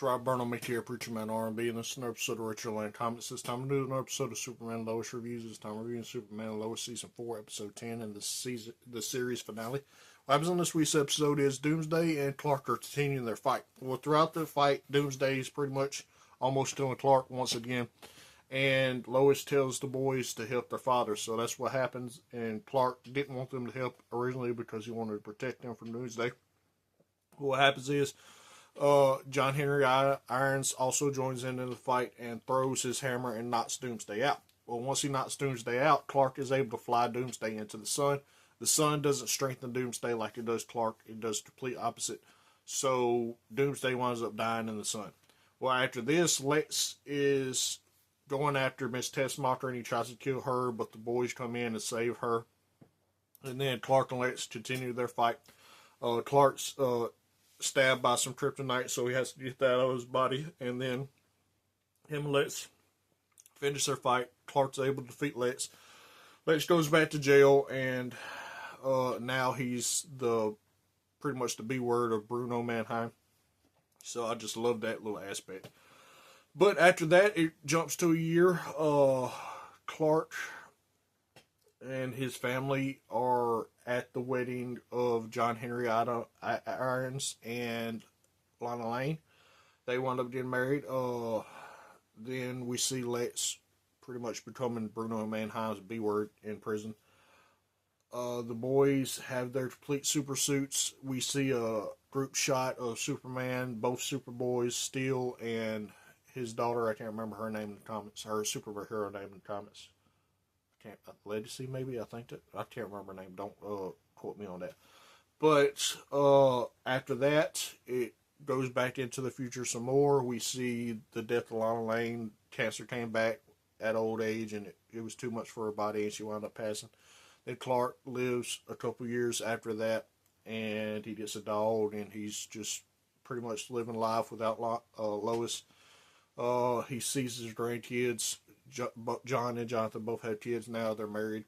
Rob Burnham, here, Preacher Man R&B, and this is another episode of Richard Land Comments. This time I'm doing another episode of Superman and Lois reviews. This time I'm reviewing Superman and Lois Season 4, Episode 10, and the series finale. What happens on this week's episode is Doomsday and Clark are continuing their fight. Well, throughout the fight, Doomsday is pretty much almost killing Clark once again, and Lois tells the boys to help their father, so that's what happens, and Clark didn't want them to help originally because he wanted to protect them from Doomsday. What happens is, John Henry Irons also joins in the fight and throws his hammer and knocks Doomsday out. Well, once he knocks Doomsday out, Clark is able to fly Doomsday into the sun. The sun doesn't strengthen Doomsday like it does Clark. It does the complete opposite. So Doomsday winds up dying in the sun. Well, after this, Lex is going after Miss Tessmacher and he tries to kill her, but the boys come in and save her. And then Clark and Lex continue their fight. Clark's stabbed by some kryptonite, so he has to get that out of his body, and then him and Lex finish their fight. Clark's able to defeat Lex. Lex goes back to jail, and now he's pretty much the B word of Bruno Mannheim. So I just love that little aspect. But after that, it jumps to a year. Clark and his family are at the wedding of John Henry Irons and Lana Lane. They wound up getting married. Then we see Lex pretty much becoming Bruno Mannheim's B-word in prison. The boys have their complete super suits. We see a group shot of Superman, both Superboys, Steel, and his daughter. I can't remember her name in the comics. Her superhero name in the comics. Legacy, maybe, I think that. I can't remember her name. Don't quote me on that. But after that, it goes back into the future some more. We see the death of Lana Lane. Cancer came back at old age, and it was too much for her body, and she wound up passing. Then Clark lives a couple years after that, and he gets a dog, and he's just pretty much living life without Lois. He sees his grandkids. John and Jonathan both have kids now. They're married.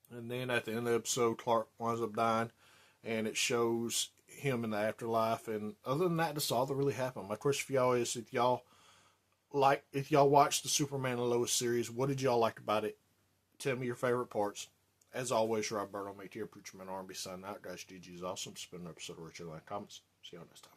And then at the end of the episode, Clark winds up dying, and it shows him in the afterlife. And other than that, that's all that really happened. My question for y'all is, if y'all watched the Superman and Lois series, what did y'all like about it? Tell me your favorite parts. As always, Rob Burnham, here, Preacher Man R&B signing out. Guys, GG is awesome. It's been an episode of Richard Land Comments. See y'all next time.